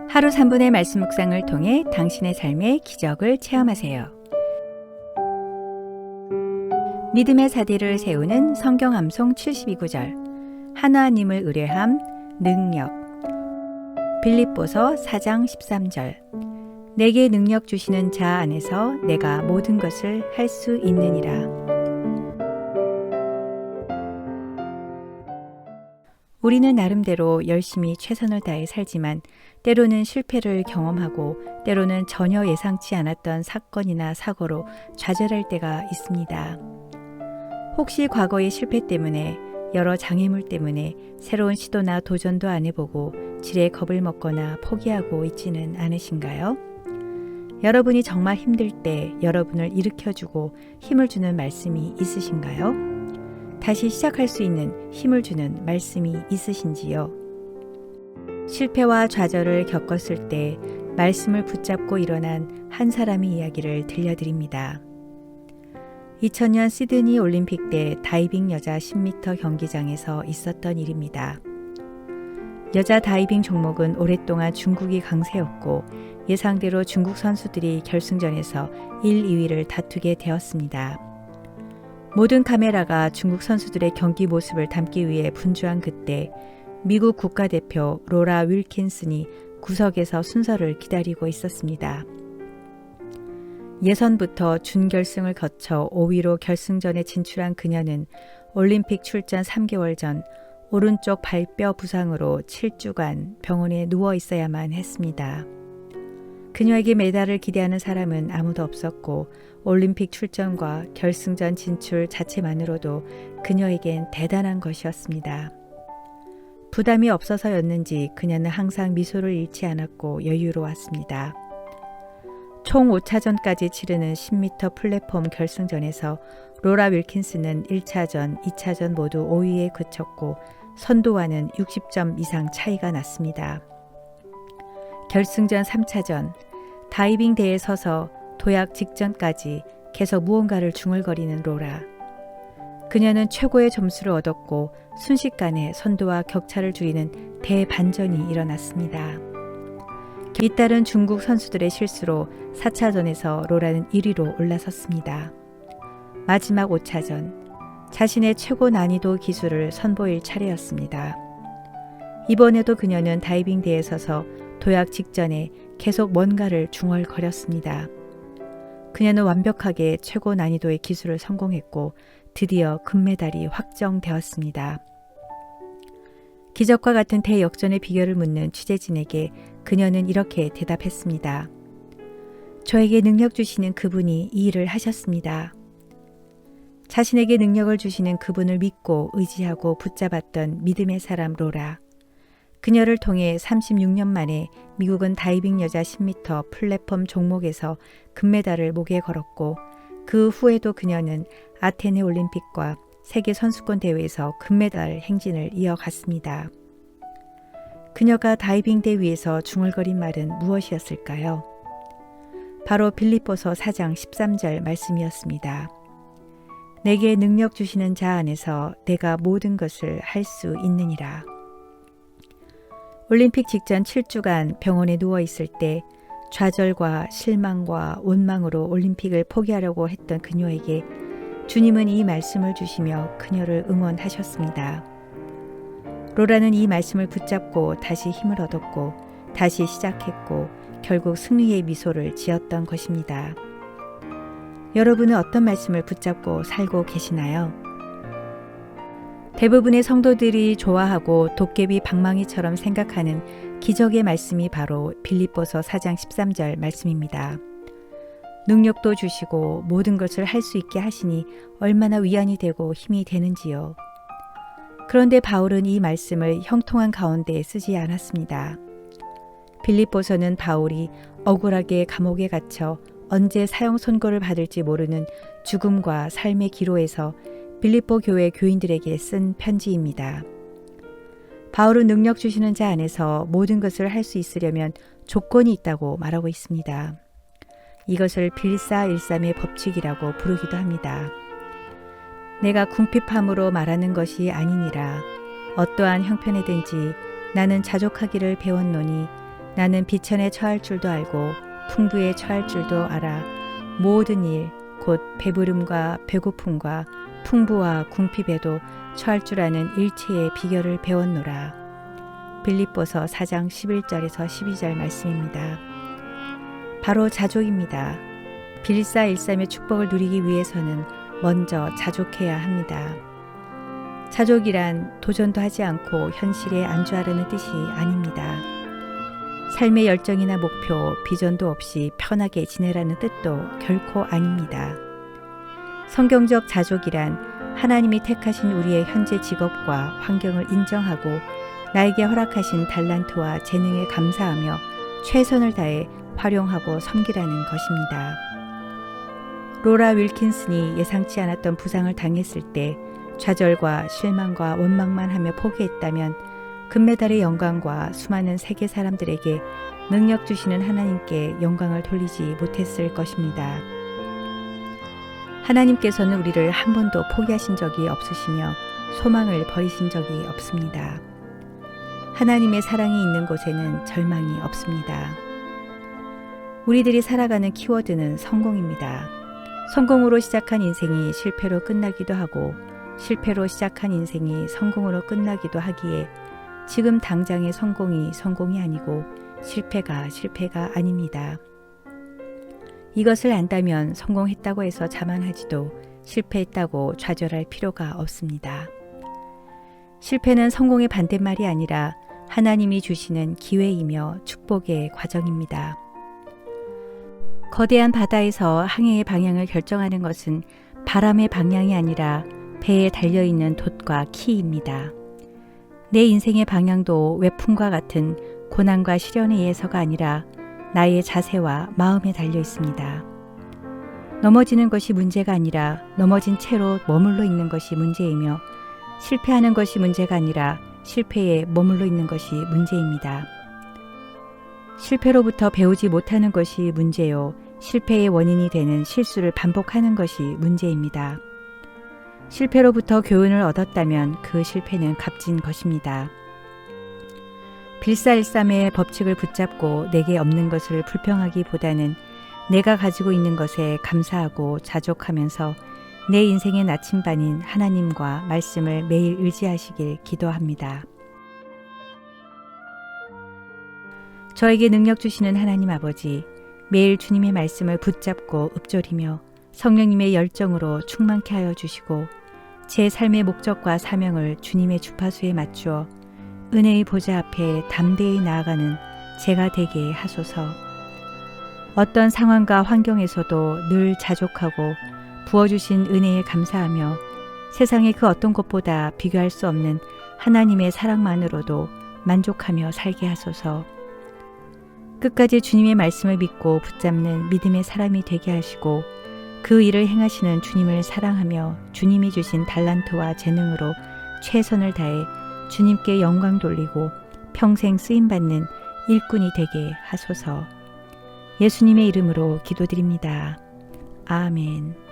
하루 3분의 말씀 묵상을 통해 당신의 삶의 기적을 체험하세요. 믿음의 사디를 세우는 성경 암송 72구절. 하나님을 의뢰함, 능력. 빌립보서 4장 13절. 내게 능력 주시는 자 안에서 내가 모든 것을 할 수 있느니라. 우리는 나름대로 열심히 최선을 다해 살지만 때로는 실패를 경험하고 때로는 전혀 예상치 않았던 사건이나 사고로 좌절할 때가 있습니다. 혹시 과거의 실패 때문에 여러 장애물 때문에 새로운 시도나 도전도 안 해보고 지레 겁을 먹거나 포기하고 있지는 않으신가요? 여러분이 정말 힘들 때 여러분을 일으켜주고 힘을 주는 말씀이 있으신가요? 다시 시작할 수 있는 힘을 주는 말씀이 있으신지요? 실패와 좌절을 겪었을 때 말씀을 붙잡고 일어난 한 사람의 이야기를 들려드립니다. 2000년 시드니 올림픽 때 다이빙 여자 10m 경기장에서 있었던 일입니다. 여자 다이빙 종목은 오랫동안 중국이 강세였고 예상대로 중국 선수들이 결승전에서 1, 2위를 다투게 되었습니다. 모든 카메라가 중국 선수들의 경기 모습을 담기 위해 분주한 그때 미국 국가대표 로라 윌킨슨이 구석에서 순서를 기다리고 있었습니다. 예선부터 준결승을 거쳐 5위로 결승전에 진출한 그녀는 올림픽 출전 3개월 전 오른쪽 발뼈 부상으로 7주간 병원에 누워 있어야만 했습니다. 그녀에게 메달을 기대하는 사람은 아무도 없었고 올림픽 출전과 결승전 진출 자체만으로도 그녀에겐 대단한 것이었습니다. 부담이 없어서였는지 그녀는 항상 미소를 잃지 않았고 여유로웠습니다. 총 5차전까지 치르는 10m 플랫폼 결승전에서 로라 윌킨슨은 1차전, 2차전 모두 5위에 그쳤고 선두와는 60점 이상 차이가 났습니다. 결승전 3차전, 다이빙 대에 서서 도약 직전까지 계속 무언가를 중얼거리는 로라. 그녀는 최고의 점수를 얻었고 순식간에 선두와 격차를 줄이는 대반전이 일어났습니다. 뒤따른 중국 선수들의 실수로 4차전에서 로라는 1위로 올라섰습니다. 마지막 5차전, 자신의 최고 난이도 기술을 선보일 차례였습니다. 이번에도 그녀는 다이빙 대에 서서 도약 직전에 계속 뭔가를 중얼거렸습니다. 그녀는 완벽하게 최고 난이도의 기술을 성공했고 드디어 금메달이 확정되었습니다. 기적과 같은 대역전의 비결을 묻는 취재진에게 그녀는 이렇게 대답했습니다. 저에게 능력 주시는 그분이 이 일을 하셨습니다. 자신에게 능력을 주시는 그분을 믿고 의지하고 붙잡았던 믿음의 사람 로라. 그녀를 통해 36년 만에 미국은 다이빙 여자 10m 플랫폼 종목에서 금메달을 목에 걸었고 그 후에도 그녀는 아테네 올림픽과 세계 선수권 대회에서 금메달 행진을 이어갔습니다. 그녀가 다이빙 대 위에서 중얼거린 말은 무엇이었을까요? 바로 빌립보서 4장 13절 말씀이었습니다. 내게 능력 주시는 자 안에서 내가 모든 것을 할 수 있느니라. 올림픽 직전 7주간 병원에 누워 있을 때 좌절과 실망과 원망으로 올림픽을 포기하려고 했던 그녀에게 주님은 이 말씀을 주시며 그녀를 응원하셨습니다. 로라는 이 말씀을 붙잡고 다시 힘을 얻었고 다시 시작했고 결국 승리의 미소를 지었던 것입니다. 여러분은 어떤 말씀을 붙잡고 살고 계시나요? 대부분의 성도들이 좋아하고 도깨비 방망이처럼 생각하는 기적의 말씀이 바로 빌립보서 4장 13절 말씀입니다. 능력도 주시고 모든 것을 할 수 있게 하시니 얼마나 위안이 되고 힘이 되는지요. 그런데 바울은 이 말씀을 형통한 가운데 쓰지 않았습니다. 빌립보서는 바울이 억울하게 감옥에 갇혀 언제 사형 선고를 받을지 모르는 죽음과 삶의 기로에서 빌립보 교회 교인들에게 쓴 편지입니다. 바울은 능력 주시는 자 안에서 모든 것을 할 수 있으려면 조건이 있다고 말하고 있습니다. 이것을 빌사일삼의 법칙이라고 부르기도 합니다. 내가 궁핍함으로 말하는 것이 아니니라. 어떠한 형편에든지 나는 자족하기를 배웠노니 나는 비천에 처할 줄도 알고 풍부에 처할 줄도 알아. 모든 일, 곧 배부름과 배고픔과 풍부와 궁핍에도 처할 줄 아는 일체의 비결을 배웠노라. 빌립보서 4장 11절에서 12절 말씀입니다. 바로 자족입니다. 빌사일삼의 축복을 누리기 위해서는 먼저 자족해야 합니다. 자족이란 도전도 하지 않고 현실에 안주하려는 뜻이 아닙니다. 삶의 열정이나 목표, 비전도 없이 편하게 지내라는 뜻도 결코 아닙니다. 성경적 자족이란 하나님이 택하신 우리의 현재 직업과 환경을 인정하고 나에게 허락하신 달란트와 재능에 감사하며 최선을 다해 활용하고 섬기라는 것입니다. 로라 윌킨슨이 예상치 않았던 부상을 당했을 때 좌절과 실망과 원망만 하며 포기했다면 금메달의 영광과 수많은 세계 사람들에게 능력 주시는 하나님께 영광을 돌리지 못했을 것입니다. 하나님께서는 우리를 한 번도 포기하신 적이 없으시며 소망을 버리신 적이 없습니다. 하나님의 사랑이 있는 곳에는 절망이 없습니다. 우리들이 살아가는 키워드는 성공입니다. 성공으로 시작한 인생이 실패로 끝나기도 하고 실패로 시작한 인생이 성공으로 끝나기도 하기에 지금 당장의 성공이 성공이 아니고 실패가 실패가 아닙니다. 이것을 안다면 성공했다고 해서 자만하지도 실패했다고 좌절할 필요가 없습니다. 실패는 성공의 반대말이 아니라 하나님이 주시는 기회이며 축복의 과정입니다. 거대한 바다에서 항해의 방향을 결정하는 것은 바람의 방향이 아니라 배에 달려있는 돛과 키입니다. 내 인생의 방향도 외풍과 같은 고난과 시련에 의해서가 아니라 나의 자세와 마음에 달려 있습니다. 넘어지는 것이 문제가 아니라 넘어진 채로 머물러 있는 것이 문제이며 실패하는 것이 문제가 아니라 실패에 머물러 있는 것이 문제입니다. 실패로부터 배우지 못하는 것이 문제요. 실패의 원인이 되는 실수를 반복하는 것이 문제입니다. 실패로부터 교훈을 얻었다면 그 실패는 값진 것입니다. 빌사일삼의 법칙을 붙잡고 내게 없는 것을 불평하기보다는 내가 가지고 있는 것에 감사하고 자족하면서 내 인생의 나침반인 하나님과 말씀을 매일 의지하시길 기도합니다. 저에게 능력 주시는 하나님 아버지, 매일 주님의 말씀을 붙잡고 읊조리며 성령님의 열정으로 충만케 하여 주시고 제 삶의 목적과 사명을 주님의 주파수에 맞추어 은혜의 보좌 앞에 담대히 나아가는 제가 되게 하소서. 어떤 상황과 환경에서도 늘 자족하고 부어주신 은혜에 감사하며 세상의 그 어떤 것보다 비교할 수 없는 하나님의 사랑만으로도 만족하며 살게 하소서. 끝까지 주님의 말씀을 믿고 붙잡는 믿음의 사람이 되게 하시고 그 일을 행하시는 주님을 사랑하며 주님이 주신 달란트와 재능으로 최선을 다해 주님께 영광 돌리고 평생 쓰임받는 일꾼이 되게 하소서. 예수님의 이름으로 기도드립니다. 아멘.